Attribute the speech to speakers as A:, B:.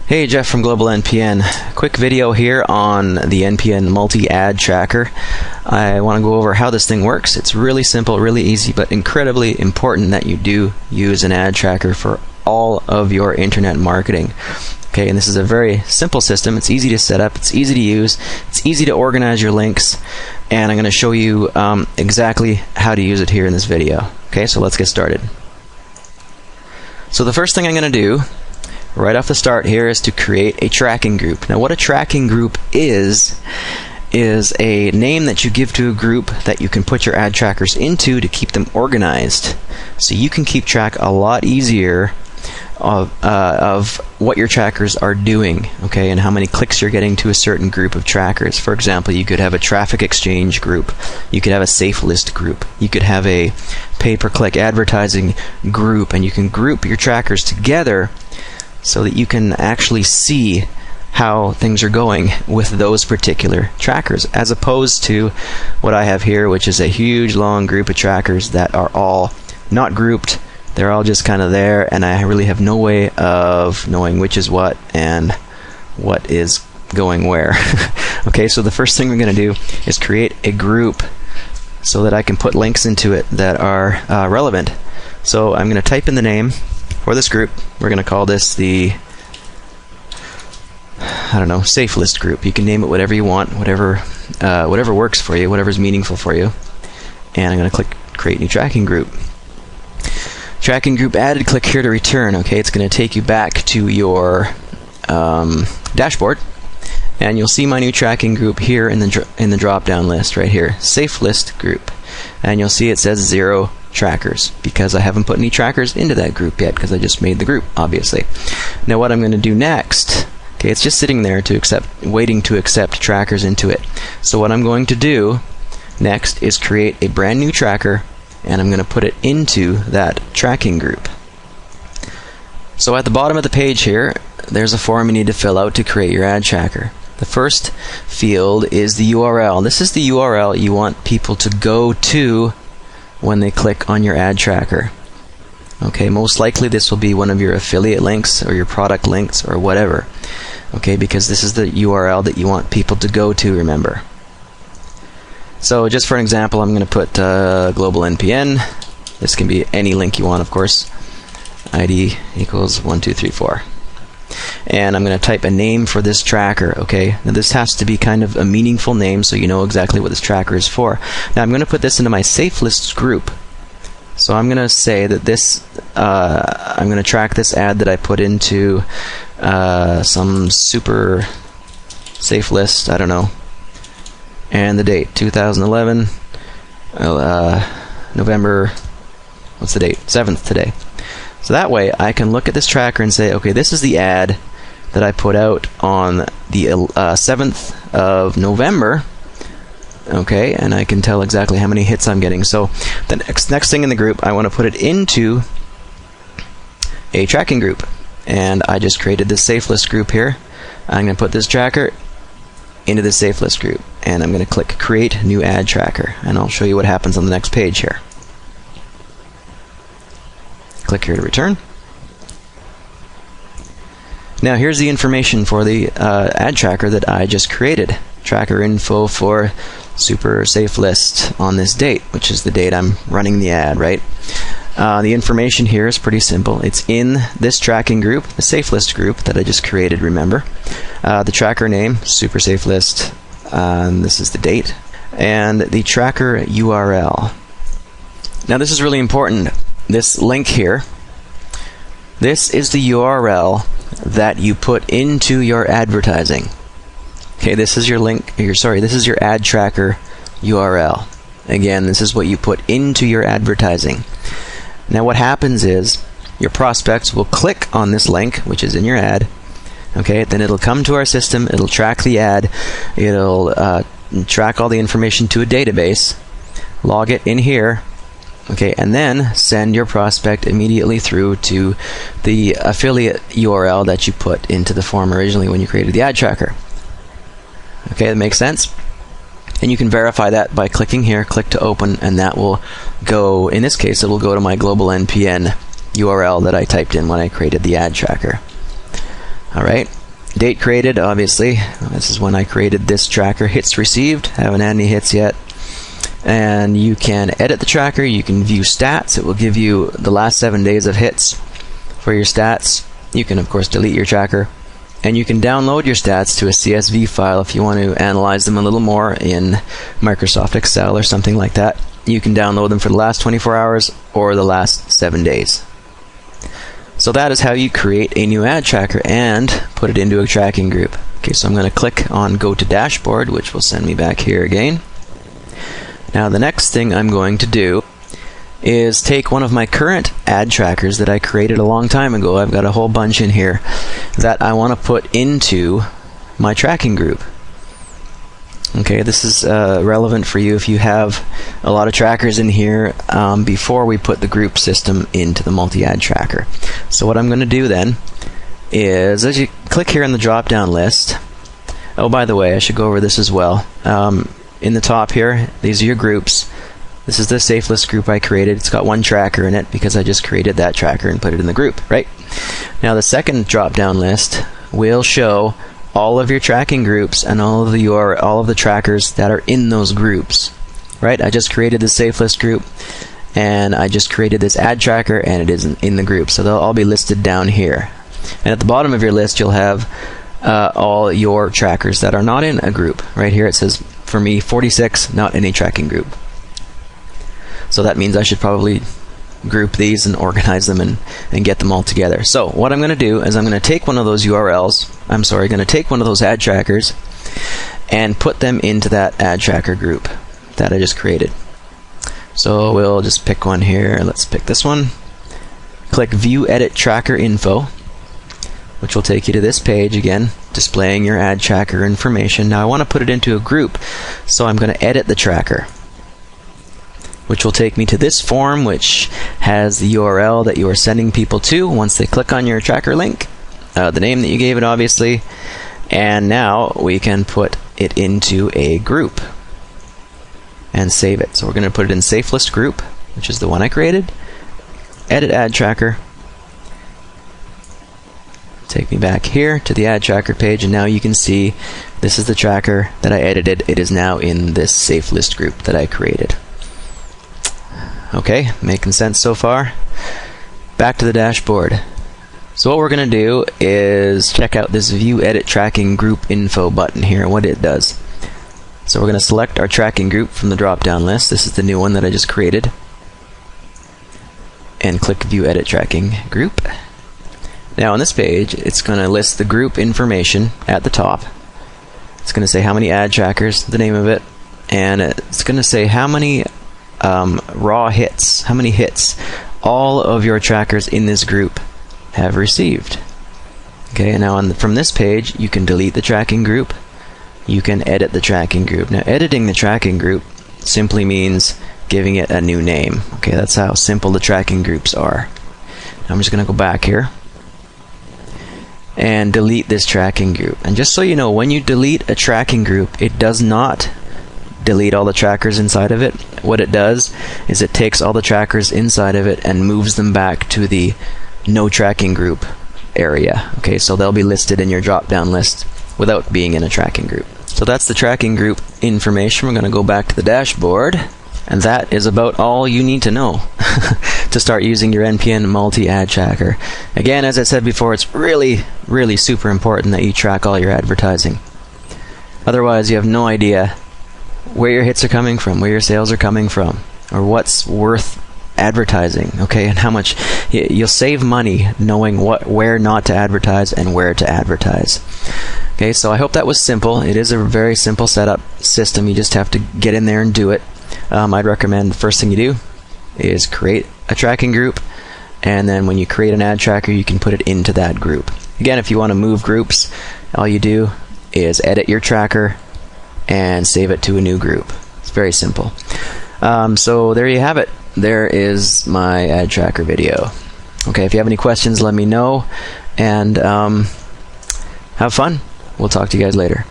A: Hey, Jeff from Global NPN. Quick video here on the NPN multi-ad tracker. I want to go over how this thing works. It's really simple, really easy, but incredibly important that you do use an ad tracker for all of your internet marketing. Okay, and this is a very simple system. It's easy to set up, it's easy to use, it's easy to organize your links, and I'm going to show you exactly how to use it here in this video. Okay, so let's get started. So the first thing I'm going to do right off the start here is to create a tracking group. Now what a tracking group is a name that you give to a group that you can put your ad trackers into to keep them organized. So you can keep track a lot easier of what your trackers are doing, okay, and how many clicks you're getting to a certain group of trackers. For example, you could have a traffic exchange group, you could have a safe list group, you could have a pay-per-click advertising group, and you can group your trackers together so that you can actually see how things are going with those particular trackers, as opposed to what I have here, which is a huge long group of trackers that are all not grouped. They're all just kind of there, and I really have no way of knowing which is what and what is going where. Okay, so the first thing we're going to do is create a group so that I can put links into it that are relevant. So I'm going to type in the name for this group. We're going to call this the, I don't know, safe list group. You can name it whatever you want, whatever works for you, whatever's meaningful for you. And I'm going to click create new tracking group. Tracking group added, click here to return. Okay, it's going to take you back to your dashboard, and you'll see my new tracking group here in the drop down list right here, safe list group, and you'll see it says 0 trackers because I haven't put any trackers into that group yet because I just made the group, obviously. Now what I'm going to do next, okay, it's just sitting there waiting to accept trackers into it. So what I'm going to do next is create a brand new tracker, and I'm going to put it into that tracking group. So at the bottom of the page here, there's a form you need to fill out to create your ad tracker. The first field is the URL. This is the URL you want people to go to when they click on your ad tracker. Okay, most likely this will be one of your affiliate links or your product links or whatever. Okay, because this is the URL that you want people to go to, remember. So just for an example, I'm going to put Global NPN. This can be any link you want, of course. ID equals 1234. And I'm going to type a name for this tracker. Okay, now this has to be kind of a meaningful name so you know exactly what this tracker is for. Now I'm going to put this into my safe lists group. So I'm going to say that this, I'm going to track this ad that I put into some super safe list, I don't know, and the date 2011 November, what's the date, 7th today. So that way I can look at this tracker and say, okay, this is the ad that I put out on the 7th of November, okay, and I can tell exactly how many hits I'm getting. So the next thing in the group, I want to put it into a tracking group, and I just created this safe list group here. I'm going to put this tracker into the safe list group, and I'm going to click create new ad tracker, and I'll show you what happens on the next page here. Click here to return. Now here's the information for the ad tracker that I just created. Tracker info for super safe list on this date, which is the date I'm running the ad, right? The information here is pretty simple. It's in this tracking group, the safe list group that I just created, remember. The tracker name, super safe list, this is the date, and the tracker URL. Now this is really important. This link here, this is the URL that you put into your advertising. Okay, this is your link, this is your ad tracker URL. Again, this is what you put into your advertising. Now what happens is your prospects will click on this link, which is in your ad. Okay, then it'll come to our system, it'll track the ad, it'll track all the information to a database, log it in here, okay, and then send your prospect immediately through to the affiliate URL that you put into the form originally when you created the ad tracker. Okay, that makes sense? And you can verify that by clicking here, click to open, and that will go, in this case, it will go to my Global NPN URL that I typed in when I created the ad tracker. Alright, Date created, obviously. This is when I created this tracker. Hits received. Haven't had any hits yet. And you can edit the tracker. You can view stats. It will give you the last 7 days of hits for your stats. You can, of course, delete your tracker. And you can download your stats to a CSV file if you want to analyze them a little more in Microsoft Excel or something like that. You can download them for the last 24 hours or the last 7 days. So that is how you create a new ad tracker and put it into a tracking group. Okay, so I'm going to click on Go to Dashboard, which will send me back here again. Now the next thing I'm going to do is take one of my current ad trackers that I created a long time ago. I've got a whole bunch in here that I want to put into my tracking group. Okay, this is relevant for you if you have a lot of trackers in here before we put the group system into the multi-ad tracker. So what I'm going to do then is, as you click here in the drop-down list, oh, by the way, I should go over this as well. In the top here, these are your groups. This is the safe list group I created. It's got one tracker in it because I just created that tracker and put it in the group, right? Now the second drop-down list will show all of your tracking groups and all of the trackers that are in those groups, right? I just created the safe list group and I just created this ad tracker and it is in the group, so they'll all be listed down here. And at the bottom of your list you'll have all your trackers that are not in a group. Right here it says, for me, 46, not in a tracking group. So that means I should probably group these and organize them and get them all together. So what I'm going to do is I'm going to take one of those going to take one of those ad trackers and put them into that ad tracker group that I just created. So we'll just pick one here. Let's pick this one. Click View Edit Tracker Info, which will take you to this page again, displaying your ad tracker information. Now I want to put it into a group, so I'm going to edit the tracker, which will take me to this form, which has the URL that you are sending people to once they click on your tracker link, the name that you gave it, obviously, and now we can put it into a group and save it. So we're going to put it in Safe List Group, which is the one I created. Edit Ad Tracker. Take me back here to the ad tracker page, and now you can see this is the tracker that I edited. It is now in this Safe List Group that I created. Okay, making sense so far? Back to the dashboard. So what we're going to do is check out this View Edit Tracking Group Info button here and what it does. So we're going to select our tracking group from the drop-down list. This is the new one that I just created. And click View Edit Tracking Group. Now on this page, it's going to list the group information at the top. It's going to say how many ad trackers, the name of it, and it's going to say how many raw hits, how many hits all of your trackers in this group have received. Okay, and now from this page you can delete the tracking group, you can edit the tracking group. Now editing the tracking group simply means giving it a new name. Okay, that's how simple the tracking groups are. Now I'm just going to go back here and delete this tracking group. And just so you know, when you delete a tracking group, it does not delete all the trackers inside of it. What it does is it takes all the trackers inside of it and moves them back to the no tracking group area. Okay, so they'll be listed in your drop-down list without being in a tracking group. So that's the tracking group information. We're going to go back to the dashboard, and that is about all you need to know to start using your NPN multi-ad tracker. Again, as I said before, it's really, really super important that you track all your advertising. Otherwise, you have no idea where your hits are coming from, where your sales are coming from, or what's worth advertising, okay, and how much. You'll save money knowing where not to advertise and where to advertise. Okay, so I hope that was simple. It is a very simple setup system. You just have to get in there and do it. I'd recommend the first thing you do is create a tracking group, and then when you create an ad tracker, you can put it into that group. Again, if you want to move groups, all you do is edit your tracker and save it to a new group. It's very simple. So there you have it. There is my ad tracker video. Okay, if you have any questions, let me know, and have fun. We'll talk to you guys later.